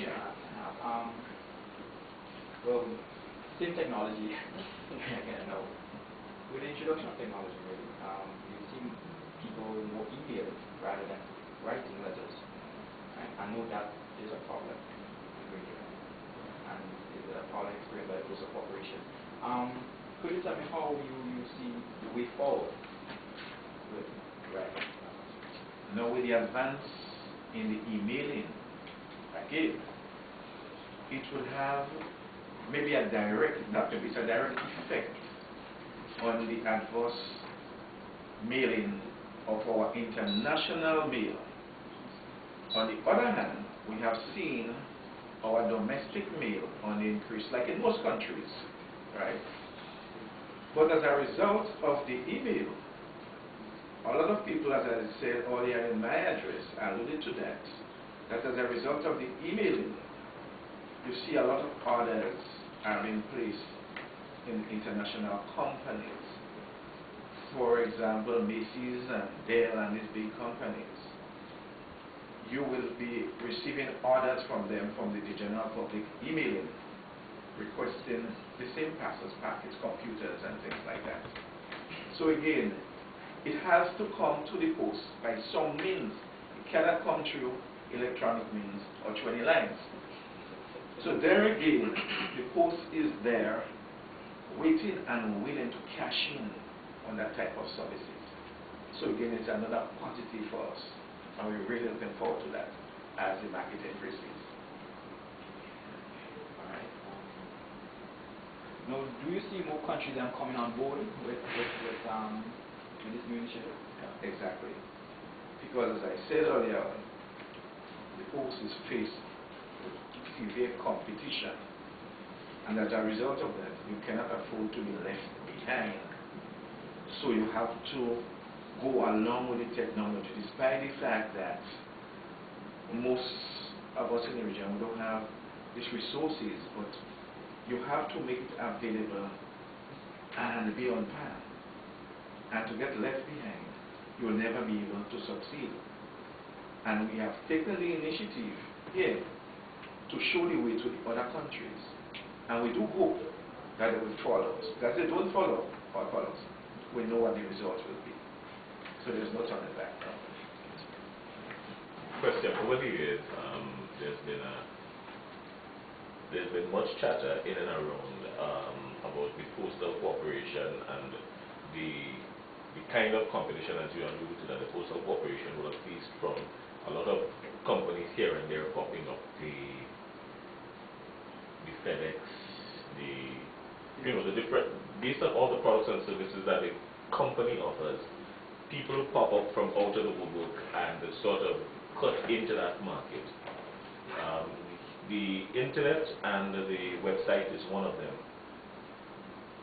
Yeah. Well, same technology. Again, no. With the introduction of technology, really, you've seen people more email rather than writing letters. Right? I know that is a problem in radio, and it's a problem experienced by the Postal Corporation. Could you tell me how you see the way forward with writing? Now, with the advance in the emailing, again, it will have maybe a direct, not maybe, it's a direct effect on the adverse mailing of our international mail. On the other hand, we have seen our domestic mail on the increase, like in most countries, right? But as a result of the email, a lot of people, as I said earlier in my address, alluded to that as a result of the emailing, you see a lot of orders are in place in international companies. For example, Macy's and Dell and these big companies. You will be receiving orders from them, from the general public, emailing, requesting the same parcels, packets, computers, and things like that. So again, it has to come to the post by some means. It cannot come through electronic means or through any lines. So there again, the post is there, waiting and willing to cash in on that type of services. So again, it's another positive for us, and we're really looking forward to that as the market increases. All right. Now, do you see more countries coming on board with this new initiative? Yeah, exactly. Because as I said earlier, the post is faced with severe competition, and as a result of that, you cannot afford to be left behind. So you have to go along with the technology, despite the fact that most of us in the region, we don't have these resources, but you have to make it available and be on par. And to get left behind, you'll never be able to succeed. And we have taken the initiative here to show the way to the other countries. And we do hope that they will follow us. Because they don't follow us, we know what the result will be. So there's no turning back now. Question: over the years, there's been much chatter in and around about the Postal Corporation and the kind of competition, as you alluded to, that the Postal Corporation will have faced from a lot of companies here and there popping up, the FedEx, the different, based on all the products and services that the company offers, people pop up from out of the woodwork and sort of cut into that market. The internet and the website is one of them.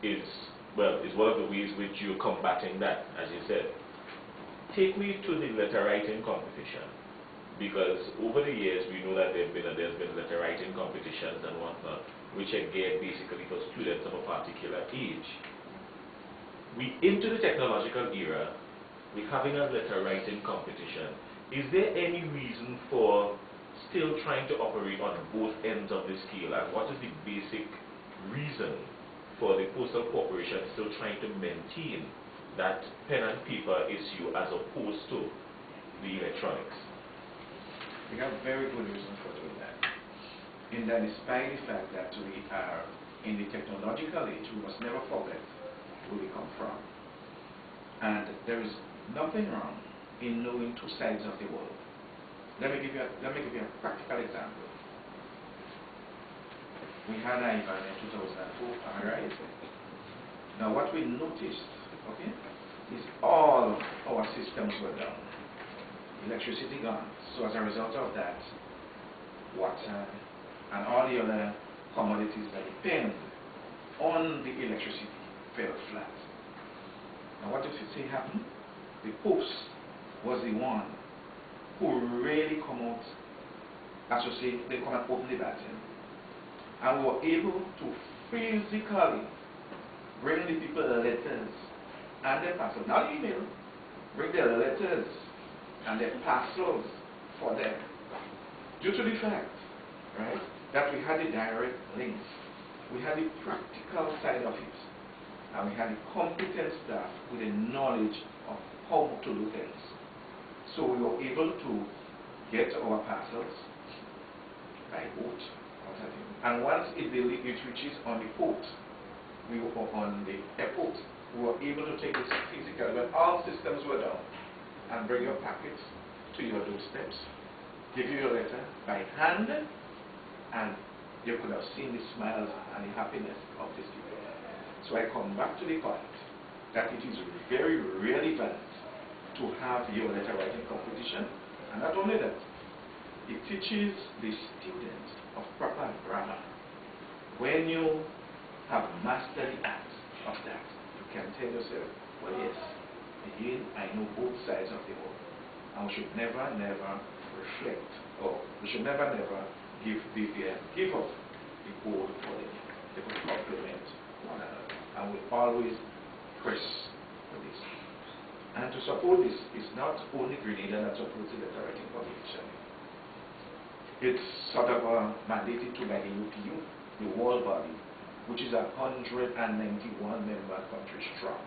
Is one of the ways which you're combating that, as you said. Take me to the letter writing competition, because over the years we know that there's been letter writing competitions and whatnot, which are geared basically for students of a particular age. We into the technological era, we're having a letter writing competition. Is there any reason for still trying to operate on both ends of the scale, and what is the basic reason for the Postal Corporation still trying to maintain that pen and paper issue as opposed to the electronics? We have very good reasons for doing that. In that, despite the fact that we are in the technological age, we must never forget where we come from. And there is nothing wrong in knowing two sides of the world. Let me give you a practical example. We had Ivan in 2004, alright? Now what we noticed, okay, is all our systems were down. Electricity gone. So as a result of that, water and all the other commodities that depend on the electricity fell flat. Now what did you say happened? The post was the one who really come out, as you say, they come and open the baton. And we were able to physically bring the people the letters and their parcels, not email, bring their letters and their parcels for them. Due to the fact right? That we had the direct links, we had the practical side of it, and we had the competent staff with the knowledge of how to do things. So we were able to get our parcels by boat, and once it reaches on the port, we were on the airport, we were able to take this physically when all systems were down and bring your packets to your doorsteps, give you your letter by hand, and you could have seen the smiles and the happiness of these people. So I come back to the point that it is very relevant to have your letter writing competition, and not only that, it teaches the students of proper grammar. When you have mastered the art of that, you can tell yourself, well, yes, again, I know both sides of the world, and we should never reflect, or we should never give up the goal for them. They will complement one another, and we always press for this. And to support this, it's not only Grenada that supports the letter writing competition. It's sort of mandated to by the UPU, the world body, which is 191 member countries strong.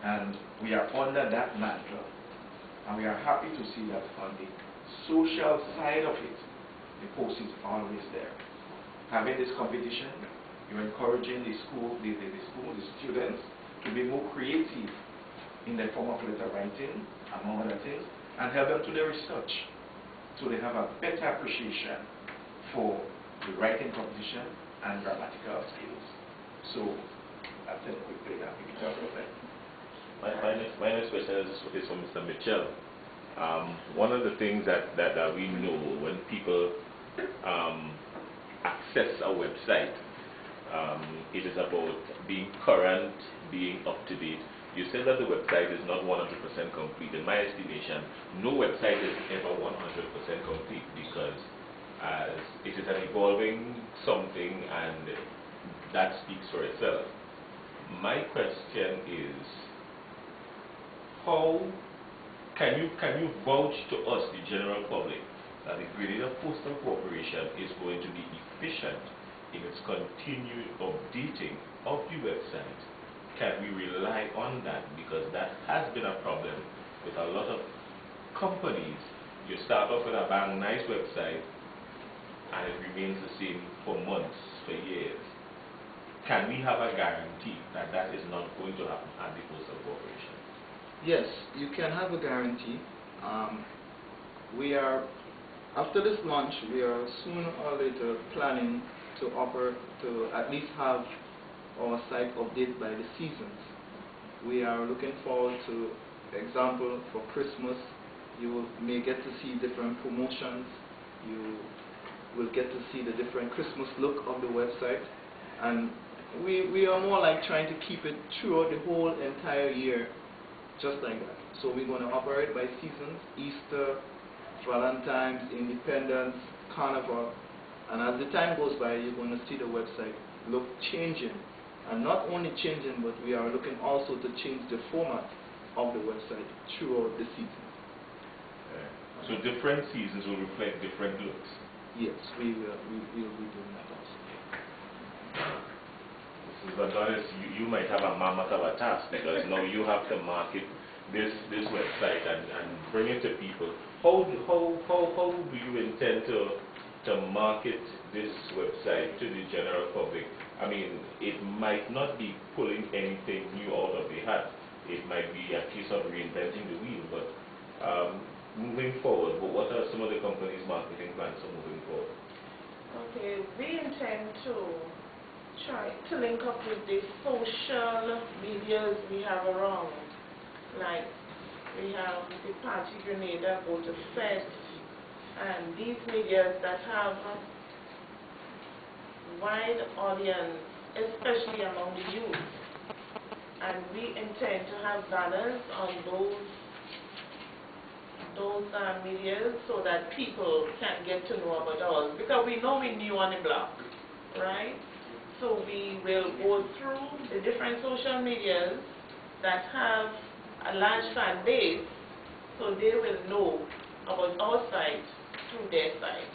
And we are under that mantle, and we are happy to see that on the social side of it, the post is always there. Having this competition, you're encouraging the students to be more creative in the form of letter writing, among other things, and help them to the research, so they have a better appreciation for the writing competition and grammatical skills. So that's it quickly. That we can talk about that. My next question is for Mr. Mitchell. One of the things that we know when people access a website, it is about being current, being up to date. You said that the website is not 100% complete. In my estimation, no website is ever 100% complete, because it is an evolving something, and that speaks for itself. My question is, how can you vouch to us, the general public, that the Grenada Postal Corporation is going to be efficient in its continued updating of the website? Can we rely on that? Because that has been a problem with a lot of companies. You start off with a bang nice website, and it remains the same for months, for years. Can we have a guarantee that that is not going to happen at the Postal Corporation? Yes, you can have a guarantee. We are, after this launch, we are sooner or later planning to offer to at least have our site updated by the seasons. We are looking forward to, example, for Christmas, you may get to see different promotions. You will get to see the different Christmas look of the website, and we are more like trying to keep it throughout the whole entire year, just like that. So we're going to operate by seasons: Easter, Valentine's, Independence, Carnival, and as the time goes by, you're going to see the website look changing. And not only changing, but we are looking also to change the format of the website throughout the season. So different seasons will reflect different looks? Yes, we will be doing that also. Mrs. Adonis, you might have a mammoth of a task, because now you have to market this website and bring it to people. How do you intend to market this website to the general public? I mean, it might not be pulling anything new out of the hat. It might be a case of reinventing the wheel, but moving forward, what are some of the company's marketing plans for moving forward? Okay, we intend to try to link up with the social medias we have around. Like, we have the Party Grenada, Go to Fest, and these medias that have wide audience, especially among the youth. And we intend to have banners on those medias so that people can get to know about us, because we know we're new on the block, right? So we will go through the different social medias that have a large fan base, so they will know about our site through their site.